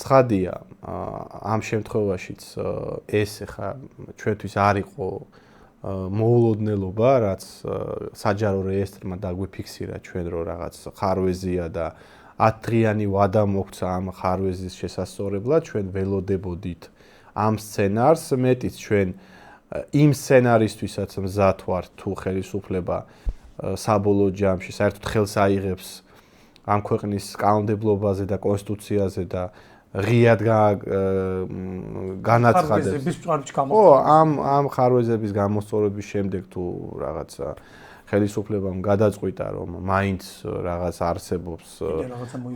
ცხადია, ამ შემთხვევაშიც ეს ხა ჩვენთვის არ იყო მოულოდნელობა, რაც საჯარო რეესტრმა დაგვიფიქსირა ჩვენ რომ რაღაც ხარვეზია და 10 დღიანი ვადა მოგცა ამ ხარვეზის შესასწორებლად, ჩვენ ველოდებოდით ამ სცენარს, მეტიც ჩვენ იმ სცენარისთვისაც მზად ვართ თუ ხელისუფლება საბოლოო ჯამში საერთოდ ხელს აიღებს ამ ქვეყნის კანონმდებლობაზე და კონსტიტუციაზე და ღიად განაცხადებს. ამ ხარვეზების გამოსწორების შემდეგ თუ რაღაცა ხელისუფლებამ გადაწყვიტა რომ მაინც რაღაც არსებობს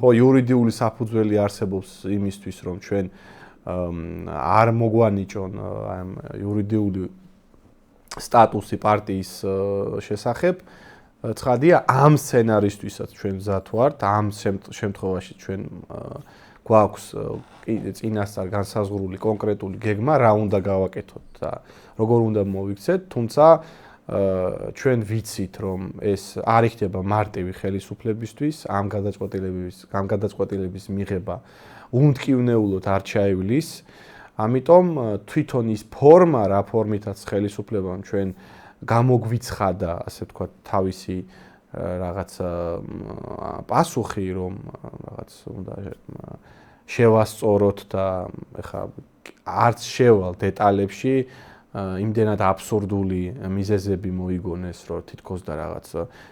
ხო იურიდიული საფუძველი არსებობს იმისთვის რომ ჩვენ არ მოგვანიჭონ ამ იურიდიული სტატუსი პარტიის შესახებ ცხადია ამ სცენარისთვისაც ჩვენ მზად ვართ ამ შემთხვევაში ჩვენ გვაქვს წინასწარ განსაზღვრული კონკრეტული გეგმა რა უნდა გავაკეთოთ და როგორ უნდა მოვიქცეთ თუმცა ჩვენ ვიცით რომ ეს არ იქნება მარტივი ხელისუფლებისთვის ამ გადაწყვეტილების მიღება უმტკივნეულოდ არ ჩაივლის ამიტომ თვითონ ის ფორმა რა ფორმითაც ხელისუფლებამ ჩვენ გამოგვიცხადა ასე ვთქვათ თავისი რაღაც პასუხი რომ რაღაც უნდა შევასწოროთ და ეხა არც შევალ დეტალებში იმდენად აბსურდული მიზეზები მოიგონეს რომ თითქოს და რაღაც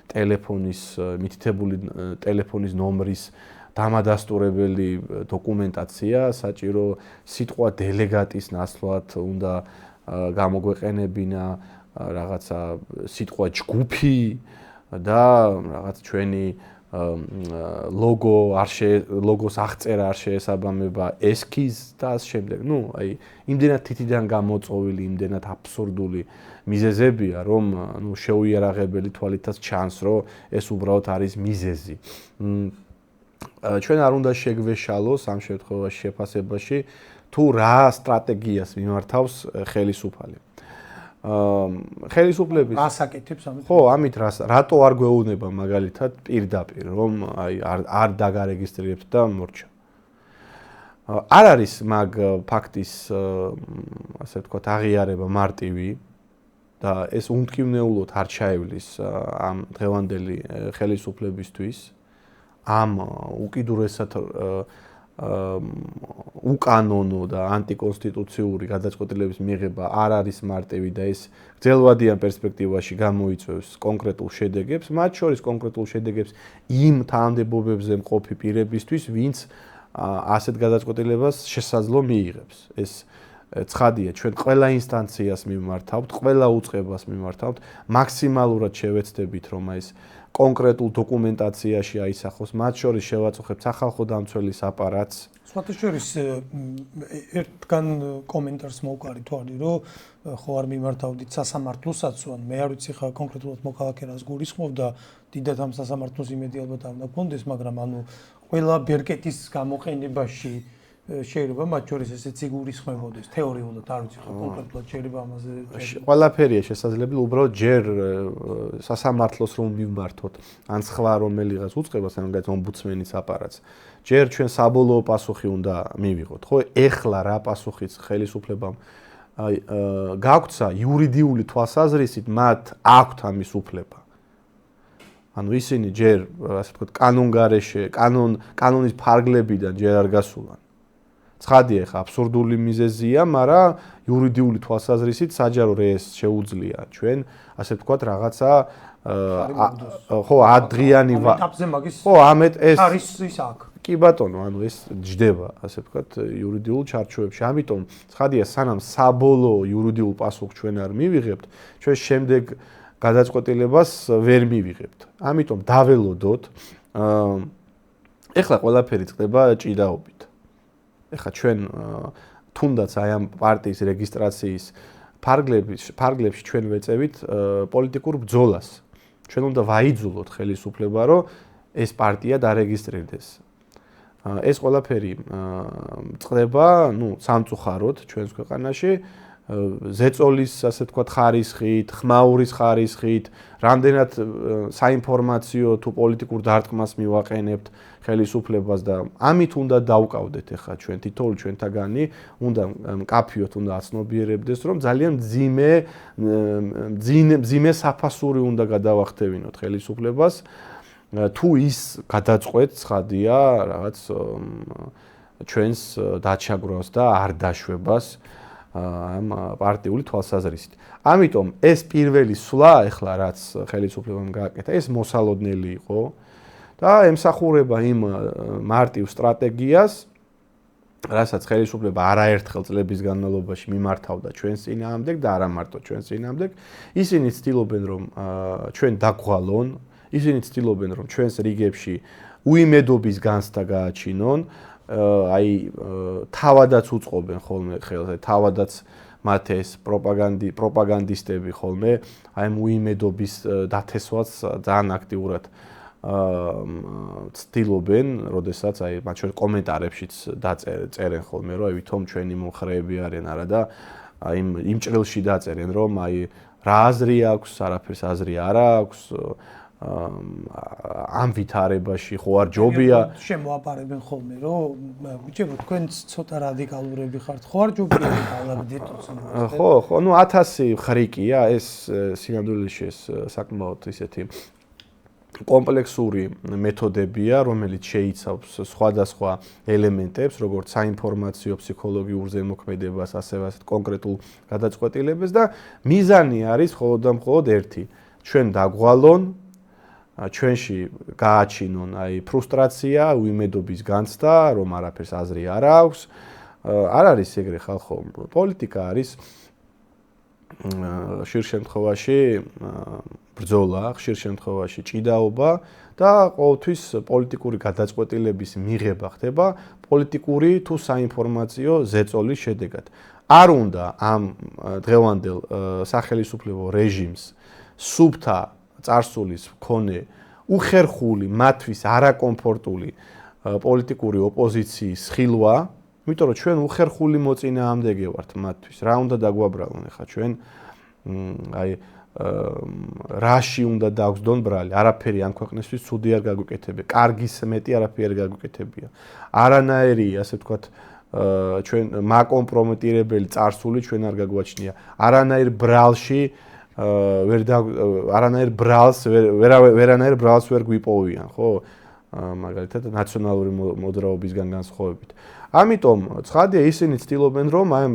ტელეფონის მითითებული ტელეფონის ნომრის დამადასტურებელი დოკუმენტაცია საჭირო სიტყვა დელეგატის ნაცვლად უნდა გამოგვეყენებინა რაღაცა სიტყვა ჯგუფი და რაღაც ჩვენი ლოგოს აღწერა არ შეესაბამება ესქიზ და ამ შემდეგ. ნუ აი იმდენად თითიდან გამოწოვილი, იმდენად აბსურდული მიზეზებია, რომ ნუ შეუიარაღებელი თვალითაც ჩანს, რომ ეს უბრალოდ არის მიზეზი. ჩვენ არ უნდა შეგვეშალოს ამ შემთხვევაში შეფასებაში თუ რა სტრატეგიას მიმართავს ხელისუფალი. ხელისუფლების ასაკეთებს ამით. ხო, ამით რატო არ გვეუბნება მაგალითად პირდაპირ, რომ აი არ დაგარეგისტრირებთ და მორჩა. არ არის მაგ ფაქტის ასე ვთქვათ აღიარება მარტივი და ეს უმტკივნეულოდ არ ჩაივლის ამ დღევანდელი ხელისუფლებისთვის ამ უკიდურესად უკანონო და ანტიკონსტიტუციური გადაწყვეტილების მიღება არ არის მარტივი და ეს გრძელვადიან პერსპექტივაში გამოიწვევს კონკრეტულ შედეგებს, მათ შორის კონკრეტულ შედეგებს იმ თანამდებობებზე მყოფი პირებისთვის, ვინც ასეთ გადაწყვეტილებას შესაძლო მიიღებს. ეს ცხადია, ჩვენ ყველა ინსტანციას მიმართავთ, ყველა უწყებას მიმართავთ, მაქსიმალურად შევეცდებით, რომ ეს კონკრეტულ დოკუმენტაციაში აისახოს, მათ შორის შევაწუხებთ სახალხო დამცველის აპარატს. სხვათა შორის ერთგან კომენტარს მოვყარი თვალი, რომ ხო არ მიმართავდით სასამართლოსაც, მე არ ვიცი ხა კონკრეტულად მოქალაქე რას გულისხმობ და დიდად ამ სასამართლოს იმედი ალბათ არ მქონდეს, მაგრამ ანუ ყველა ბერკეტის გამოყენებაში შეიძლება მათ შორის ესეც იგულისხმებოდეს თეორიულად არ ვიცი ხო კონკრეტულად შეიძლება ამაზე ყველაფერია შესაძლებელი უბრალოდ ჯერ სასამართლოს რომ მიმართოთ ან სხვა რომელიღაც უწყებას ან მაგალითად ომბუდსმენის აპარატს ჯერ ჩვენ საბოლოო პასუხი უნდა მივიღოთ ხო ეხლა რა პასუხიც ხელისუფლებამ გაგვცა იურიდიული თვალსაზრისით მათ აქვთ ამის უფლება ანუ ისინი ჯერ ასე ვთქვათ კანონგარეშე კანონის ფარგლებიდან ჯერ არ გასულან ცხადია ხა აბსურდული მიზეზია, მაგრამ იურიდიული თვალსაზრისით საჯარო რეესტრს შეუძლია ჩვენ, ასე ვთქვათ, რაღაცა ხო, 10 დღიანი ხო, ამეთ ეს არის ის აქ. კი ბატონო, ანუ ეს ჯდება, ასე ვთქვათ, იურიდიულ ჩარჩოებში. ამიტომ ცხადია, სანამ საბოლოო იურიდიულ პასუხს ჩვენ არ მივიღებთ, ჩვენ შემდეგ გადაწყვეტილებას ვერ მივიღებთ. ამიტომ დაველოდოთ. ეხლა ყველაფერი წყდება ჭიდაობით. ეხლა ჩვენ თუნდაც აი ამ პარტიის რეგისტრაციის ფარგლებში ჩვენ ვეწევით პოლიტიკურ ბრძოლას. ჩვენ უნდა ვაიძულოთ ხელისუფლება, რომ ეს პარტია დარეგისტრირდეს. ეს ყველაფერი წყდება, ну, სამწუხაროდ ჩვენს ქვეყანაში ზეწოლის, ასე ვთქვათ, ხარისხით, ხმაურის ხარისხით, რამდენად საინფორმაციო თუ პოლიტიკურ დარტყმას მივაყენებთ ხელისუფლებას და ამით უნდა დავკავდეთ ახლა ჩვენ თითოეული ჩვენთაგანი, უნდა მკაფიოთ, უნდა აცნობიერებდეს, რომ ძალიან მძიმე საფასური უნდა გადავახტევინოთ ხელისუფლებას, თუ ის გადაწყვეტ ცხადია რაღაც ჩვენს დაჩაგვრას და არ დაშვებას ამ პარტიული თვალსაზრისით. ამიტომ ეს პირველი სვლა ახლა რაც ხელისუფლებამ გააკეთა, ეს მოსალოდნელი იყო და ემსახურება იმ მარტივ სტრატეგიას, რასაც ხელისუფლება არაერთხელ წლების განმავლობაში მიმართავდა ჩვენს წინააღმდეგ და არა მარტო ჩვენს წინააღმდეგ. ისინი ცდილობენ რომ ჩვენ დაგვღალონ, ისინი ცდილობენ რომ ჩვენს რიგებში უიმედობის განცდა გააჩინონ. აი თავადაც უწყობენ ხოლმე ხელს, თავადაც მათ ეს პროპაგანდისტები ხოლმე, აი უიმედობის დათესვას ძალიან აქტიურად ცდილობენ, როდესაც აი მათ შორის კომენტარებშიც დაწერენ ხოლმე, რომ აი ვითომ ჩვენი მომხრეები არიან არა და აი იმ ჭრილში დაწერენ, რომ აი რა აზრი აქვს, არაფერს აზრი არ აქვს. ამ ვითარებაში ხო არ ჯობია შემოაპარებენ ხოლმე რომ ბიჭებო თქვენც ცოტა რადიკალურები ხართ ხო არ ჯობია გავაგდეთ ხო ნუ 1000 ხრიკია ეს სინამდვილეში ეს საკმაოდ ისეთი კომპლექსური მეთოდებია რომელიც შეიცავს სხვადასხვა ელემენტებს როგორც საინფორმაციო ფსიქოლოგიურ ზემოქმედებას ასევე კონკრეტულ გადაწყვეტილებას და მიზანი არის მხოლოდ და მხოლოდ ერთი ჩვენ დაგვღალონ ჩვენში გააჩინონ აი ფრუსტრაცია, უიმედობის განცდა, რომ არაფერს აზრი არ აქვს. არ არის ეგრე ხალხო, პოლიტიკა არის ხშირ შემთხვევაში ბრძოლა, ხშირ შემთხვევაში ჭიდაობა და ყოველთვის პოლიტიკური გადაწყვეტილების მიღება ხდება პოლიტიკური თუ საინფორმაციო ზეწოლის შედეგად. არ უნდა ამ დღევანდელ სახელისუფლებო რეჟიმს სუბთა წარსულის მქონე უხერხული მათთვის არაკომფორტული პოლიტიკური ოპოზიციის ხილვა, იმიტომ რომ ჩვენ უხერხული მოწინააღმდეგე ვართ მათთვის. რა უნდა დაგვაბრალონ ახლა ჩვენ აი რაში უნდა დაგვსდონ ბრალი, არაფერი ამ ქვეყნისთვის ცუდი არ გაგვიკეთებია, კარგის მეტი არაფერი არ გაგვიკეთებია. არანაირი, ასე ვთქვათ, ჩვენ მაკომპრომეტირებელი წარსული ჩვენ არ გაგვაჩნია. არანაირ ბრალში არანაირ ბრალს ვერ გვიპოვიან, ხო? მაგალითად ნაციონალური მოძრაობისგან განსხვავებით. ამიტომ ცხადია ისინი ცდილობენ რომ აი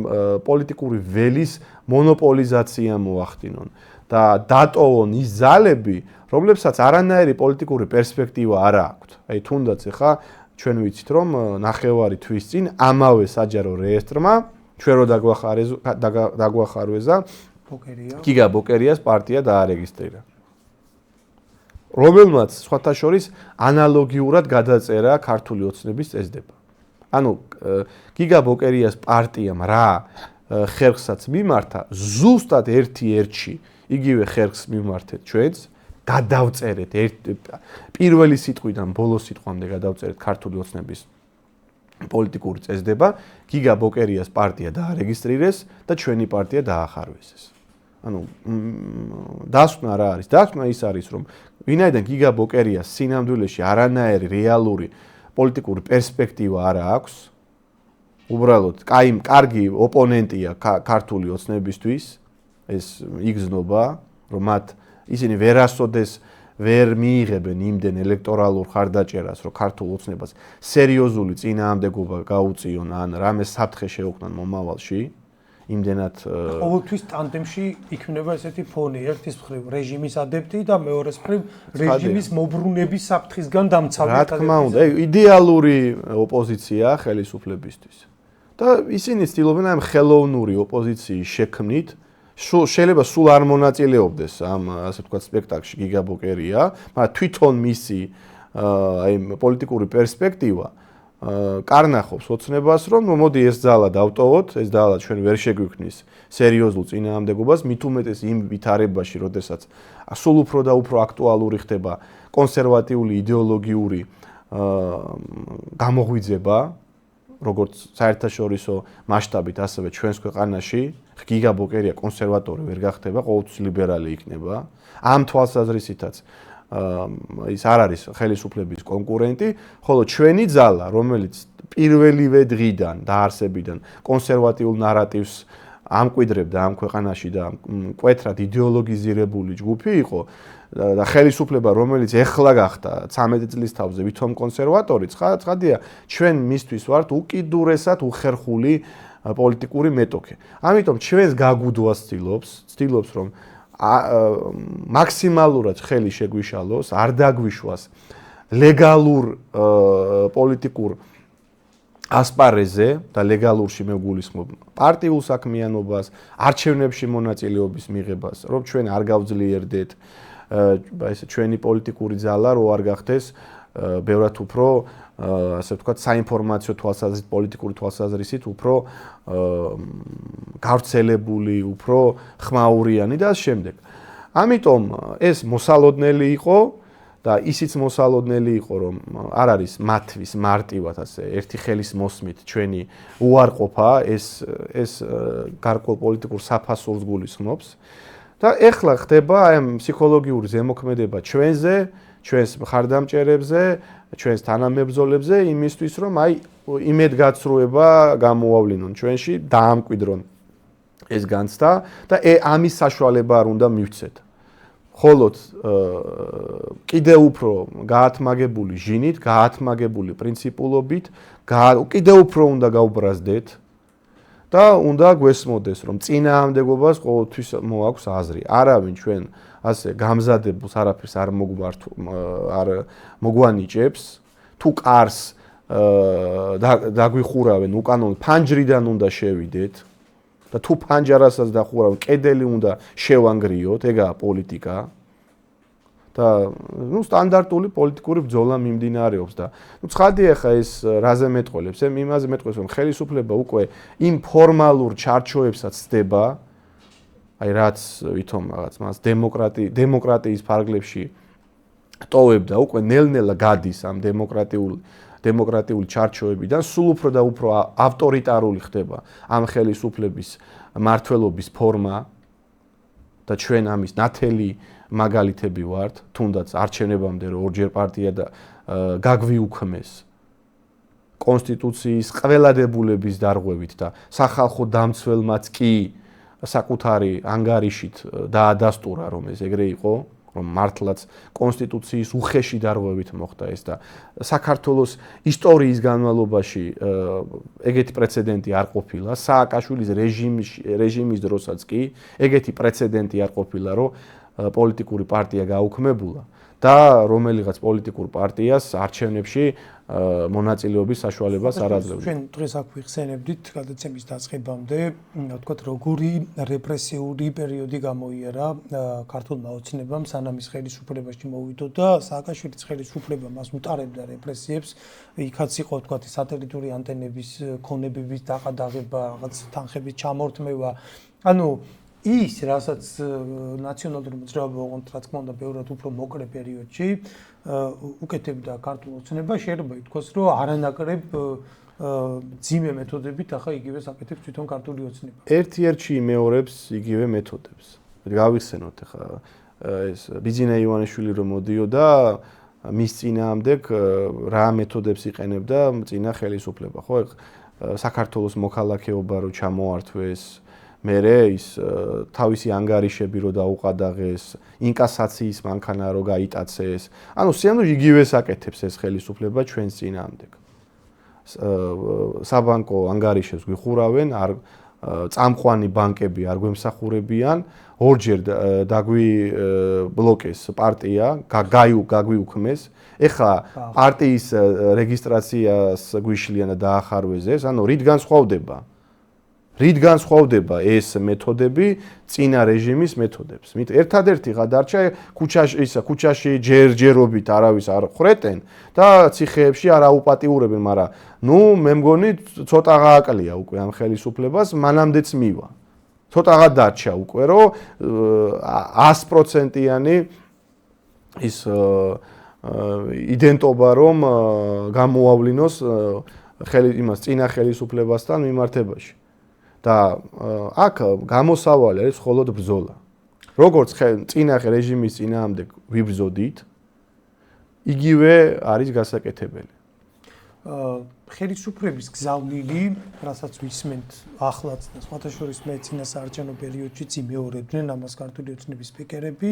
პოლიტიკური ველის მონოპოლიზაცია მოახდინონ და დატოვონ ის ძალები, რომლებსაც არანაირი პოლიტიკური პერსპექტივა არ აქვთ. აი თუნდაც ახლა ჩვენ ვიცით რომ ნახევარი თვის წინ ამავე საჯარო რეესტრმა ჩვენ რო დაგვახარვეზა გიგა ბოკერიას პარტია დაარეგისტრირა. რომელმაც სხვათა შორის ანალოგიურად გადაწერა ქართული ოცნების წესდება. ანუ გიგა ბოკერიას პარტიამ რა ხერხსაც მიმართა, ზუსტად ერთი-ერთში იგივე ხერხს მიმართეთ ჩვენც, გადავწერეთ პირველი სიტყვიდან ბოლო სიტყვამდე გადავწერეთ ქართული ოცნების პოლიტიკური წესდება, გიგა ბოკერიას პარტია დაარეგისტრირეს და ჩვენი პარტია დაახარვეზეს. ანუ დასკვნა რა არის? დასკვნა ის არის, რომ ვინაიდან გიგა ბოკერიას სინამდვილეში არანაირი რეალური პოლიტიკური პერსპექტივა არ აქვს, უბრალოდ კარგი ოპონენტია ქართული ოცნებისთვის, ეს იგრძნობა, რომ მათ ისინი ვერასოდეს ვერ მიიღებენ იმდენ ელექტორალურ ხარდაჭერას, რომ ქართულ ოცნებას სერიოზული წინააღმდეგობა გაუწიონ ან რამე საფრთხე შეუქმნან მომავალში. იმდენად ყოველთვის ტანდემში იქნება ესეთი ფონი, ერთის მხრივ რეჟიმის ადებტი და მეორეს მხრივ რეჟიმის მობრუნების საფრთხისგან დამცავი. რა თქმა უნდა, იდეალური ოპოზიცია ხელისუფლებისთვის. და ისინი ცდილობენ ამ ხელოვნური ოპოზიციის შექმნით, შეიძლება სულ არ მონაწილეობდეს ამ ასე ვთქვათ სპექტაკლში გიგა ბოკერია, მაგრამ თვითონ მისი აი პოლიტიკური პერსპექტივა კარნახობს ოცნებას, რომ მოდი ეს ძალა დავტოვოთ, ეს ძალა ჩვენ ვერ შეგვიქმნის სერიოზულ წინააღმდეგობას, მით უმეტეს იმ ვითარებაში, როდესაც სულ უფრო და უფრო აქტუალური ხდება კონსერვატიული იდეოლოგიური გამოღვიძება, როგორც საერთაშორისო მასშტაბით, ასევე ჩვენს ქვეყანაში გიგაბოკერია კონსერვატორი ვერ გახდება, ყოველთვის ლიბერალი იქნება. ამ თვალსაზრისითაც ის არ არის ხელისუფლების კონკურენტი, ხოლო ჩვენი ძალა, რომელიც პირველივე დღიდან დაარსებიდან კონსერვატიულ ნარატივს ამკვიდრებდა ამ ქვეყანაში და მკვეთრად იდეოლოგიზირებული ჯგუფი იყო და ხელისუფლება, რომელიც ეხლა გახდა 13 წლის თავზე ვითომ კონსერვატორი, ცხადია, ჩვენ მისთვის ვართ უკიდურესად უხერხული პოლიტიკური მეტოქე. ამიტომ ჩვენს გაგუდვას ცდილობს რომ მაქსიმალურად ხელი შეგვიშალოს, არ დაგვიშვას ლეგალურ პოლიტიკურ ასპარეზზე და ლეგალურში მე გულისხმობ პარტიულ საქმიანობას, არჩევნებში მონაწილეობის მიღებას, რომ ჩვენ არ გავძლიერდეთ ესე ჩვენი პოლიტიკური ძალა რო არ გახდეს ბევრად უფრო ასე ვთქვათ საინფორმაციო თვალსაზრისით, პოლიტიკური თვალსაზრისით უფრო გავრცელებული, უფრო ხმაურიანი და ამ შემდეგ. ამიტომ ეს მოსალოდნელი იყო და ისიც მოსალოდნელი იყო, რომ არ არის მათთვის მარტივად ასე ერთი ხელის მოსმით ჩვენი უარყოფა ეს გარკვეულ პოლიტიკურ საფასურს გულისხმობს და ეხლა ხდება აი ამ ფსიქოლოგიური ზემოქმედება ჩვენზე, ჩვენს მხარდამჭერებზე, ჩვენს თანამებრძოლებზე იმისთვის, რომ აი იმედგაცრუება გამოავლინონ ჩვენში, დაამკვიდრონ ეს განცდა და ამის საშუალება არ უნდა მივცეთ. ხოლოდ კიდევ უფრო გაათმაგებული ჟინით, გაათმაგებული პრინციპულობით, კიდევ უფრო უნდა გავბრაზდეთ და უნდა გვესმოდეს, რომ წინააღმდეგობას ყოველთვის მოაქვს აზრი. არავინ ჩვენ ასე გამზადებულს არაფერს არ მოგვანიჭებს, თუ კარს დაგვიხურავენ უკანონოდ, ფანჯრიდან უნდა შევიდეთ. და თუ ფანჯარასაც დახურავენ, კედელი უნდა შევანგრიოთ, ეგაა პოლიტიკა. და სტანდარტული პოლიტიკური ბრძოლა მიმდინარეობს და ცხადია ხა ეს რაზე მეტყველებს, იმაზე მეტყველებს, რომ ხელისუფლება უკვე იმ ფორმალურ ჩარჩოებსაც ცდება, აი რაც ვითომ რაღაც მას დემოკრატიის ფარგლებში ტოვებდა, უკვე ნელ-ნელა გადის ამ დემოკრატიული ჩარჩოებიდან, სულ უფრო და უფრო ავტორიტარული ხდება ამ ხელისუფლების მმართველობის ფორმა და ჩვენ ამის ნათელი მაგალითები ვართ, თუნდაც არჩევნებამდე რომ ორჯერ პარტია და გაგვიუქმეს კონსტიტუციის ყველა დებულების დარღვევით და სახალხო დამცველმაც კი საკუთარი ანგარიშით დაადასტურა, რომ ეს ეგრე იყო, რომ მართლაც კონსტიტუციის უხეში დარღვევით მოხდა ეს და საქართველოს ისტორიის განმავლობაში ეგეთი პრეცედენტი არ ყოფილა, სააკაშვილის რეჟიმის დროსაც კი ეგეთი პრეცედენტი არ ყოფილა, რომ პოლიტიკური პარტია გაუქმებულა და რომელიღაც პოლიტიკურ პარტიას არჩევნებში მონაწილეობის საშუალებას არ აძლევდა. ჩვენ დღეს აქ ვიხსენებდით გადაცემის დაწყებამდე, ვთქვათ, როგორი რეპრესიული პერიოდი გამოიარა ქართულმა ოცნებამ სანამ ის ხელისუფლებაში მოვიდო და სააკაშვილის ხელისუფლება მას უტარებდა რეპრესიებს. იქაც იყო, ვთქვათ, სატელიტური ანტენების ქონებების დაყადაღება, რაღაც თანხების ჩამორთმევა. ანუ ის, რასაც ნაციონალური მოძრაობა ოღონდ რა თქმა უნდა ბევრად უფრო მოკლე პერიოდში უკეთებდა ქართულ ოცნებას, შეიძლება ითქვას, რომ არანაკლებ ძიმე მეთოდებით ახლა იგივეს აკეთებს თვითონ ქართული ოცნება. ერთ-ერთში იმეორებს იგივე მეთოდებს. გავიხსენოთ ახლა ეს ბიძინა ივანიშვილი რომ მოდიოდა მის წინააღმდეგ რა მეთოდებს იყენებდა წინა ხელისუფლება, ხო? საქართველოს მოქალაქეობა რო ჩამოართვეს მერე ის თავისი ანგარიშები რო დაუყადაღეს, ინკასაციის მანქანა რო გაიტაცეს. ანუ სიამოვნებაში იგივეს აკეთებს ეს ხელისუფლება ჩვენს წინააღმდეგ. საბანკო ანგარიშებს გვიხურავენ, წამყვანი ბანკები არ გვემსახურებიან, ორჯერ დაგვიბლოკეს პარტია, გაგვიუქმეს. ეხლა პარტიის რეგისტრაციას გვიშლიან და დაახარვეს ეს, ანუ რით განსხვავდება? რით განსხვავდება ეს მეთოდები წინა რეჟიმის მეთოდებს? ერთადერთი გადარჩა ქუჩაში ჯერჯერობით არავის არ ხრეტენ და ციხეებში არ აუპატიურებენ, მაგრამ მე მგონი ცოტა გააკლია უკვე ამ ხელისუფლებას, მანამდეც მივა. ცოტა დარჩა უკვე, რომ 100%-იანი ის იდენტობა რომ გამოავლინოს იმას წინა ხელისუფლებასთან მიმართებაში. და აქ გამოსავალი არის მხოლოდ ბრძოლა. როგორც წინა რეჟიმის წინააღმდეგ ვიბრძოდით, იგივე არის გასაკეთებელი. ხელისუფლების გზავნილი, რასაც ვისმენთ ახლაც და სხვათა შორის მე წინა საარჩევნო პერიოდშიც იმეორებდნენ ამას ქართული ოცნების სპიკერები,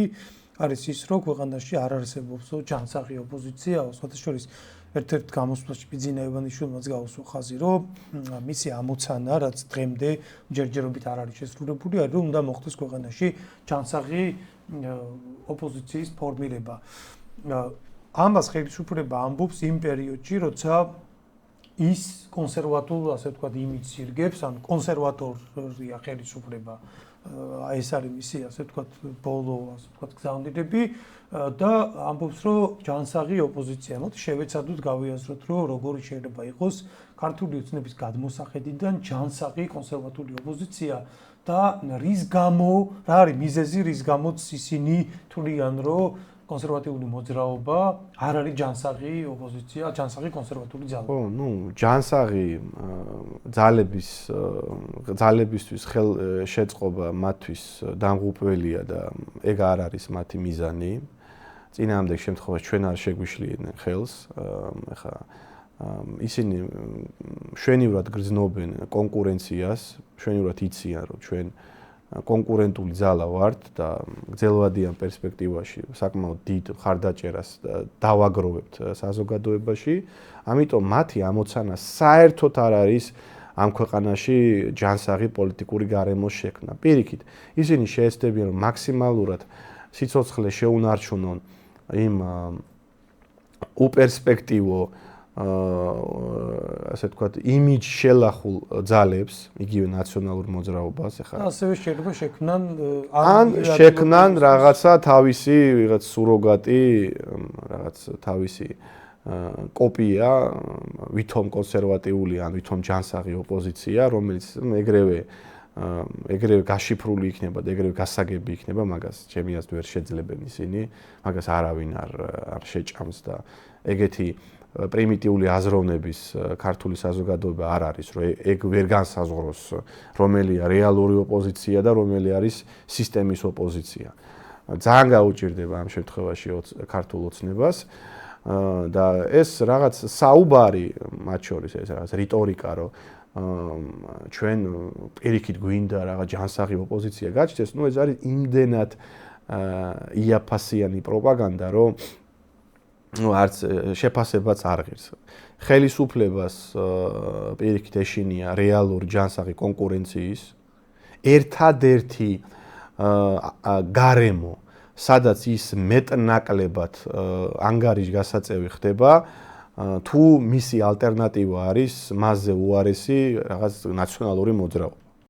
არის ის, რომ ქვეყანაში არ არსებობს ჯანსაღი ოპოზიცია, სხვათა შორის ერთ-ერთ გამოსვლაში ბიძინა ივანიშვილმაც გაუსვა ხაზი, რომ მისი ამოცანა, რაც დღემდე ჯერჯერობით არ არის შესრულებული, არის რომ უნდა მოხდეს ქვეყანაში ჯანსაღი ოპოზიციის ფორმირება. ამას ხელისუფლება ამბობს იმ პერიოდში, როცა ის კონსერვატულ, ასე ვთქვათ, იმიჯს ირგებს, ან კონსერვატორია ხელისუფლება. ეს არის მისი, ასე ვთქვათ, ბოლო, ასე ვთქვათ, გზავნილები და ამბობს, რომ ჯანსაღი ოპოზიცია. მოდით შევეცადოთ გავიაზროთ, რომ როგორი შეიძლება იყოს ქართული ოცნების გადმოსახედიდან ჯანსაღი კონსერვატული ოპოზიცია და რის გამო, რა არის მიზეზი, რის გამოც ისინი თვლიან, რომ კონსერვატიული მოძრაობა არ არის ჯანსაღი ოპოზიცია, ჯანსაღი კონსერვატული ძალა. ხო, ჯანსაღი ძალებისთვის შეწყობა მათთვის დამღუპველია და ეგ არ არის მათი მიზანი. წინააღმდეგ შემთხვევაში ჩვენ არ შეგვიშლიედნენ ხელს. ეხლა ისინი შვენივრად გრძნობენ კონკურენციას, შვენივრად იციან, რომ ჩვენ კონკურენტული ძალა ვართ და გრძელვადიან პერსპექტივაში საკმაოდ დიდ ხარდაჭერას დავაგროვებთ საზოგადოებაში. ამიტომ მათი ამოცანა საერთოდ არ არის ამ ქვეყანაში ჯანსაღი პოლიტიკური გარემოს შექმნა. პირიქით, ისინი შეეცდებიან რომ მაქსიმალურად სიცოცხლე შეუნარჩუნონ იმ უპერსპექტივო ასე ვთქვათ, იმიჯ შელახულ ძალებს, იგივე ნაციონალურ მოძრაობას, ეხლა ასევე შეიძლება შექმნან შექმნან რაღაცა თავისი რაღაც სუროგატი, რაღაც თავისი კოპია, ვითომ კონსერვატიული ან ვითომ ჯანსაღი ოპოზიცია, რომელიც ეგრევე გაშიფრული იქნება და ეგრევე გასაგები იქნება, მაგას ჩემი აზრით ვერ შეძლებენ ისინი, მაგას არავინ არ შეჭამს და ეგეთი პრიმიტიული აზროვნების ქართული საზოგადოება არ არის, რომ ეგ ვერ განსაზღვროს, რომელია რეალური ოპოზიცია და რომელი არის სისტემის ოპოზიცია. ძალიან გაუჭირდება ამ შემთხვევაში ქართულ ოცნებას და ეს რაღაც საუბარი, მათ შორის ეს რაღაც რიტორიკა, რომ ჩვენ პირიქით გვინდა რაღაც ჯანსაღი ოპოზიცია გაჩნდეს, ეს არის იმდენად იაფასიანი პროპაგანდა, რომ არც შეფასებაც არ ღირს. ხელისუფლებას პირიქით ეშინია რეალური ჯანსაღი კონკურენციის ერთადერთი გარემო, სადაც ის მეტნაკლებად ანგარიშგასაწევი ხდება, თუ მისი ალტერნატივა არის მასზე უარესი რაღაც ნაციონალური მოძრაობა.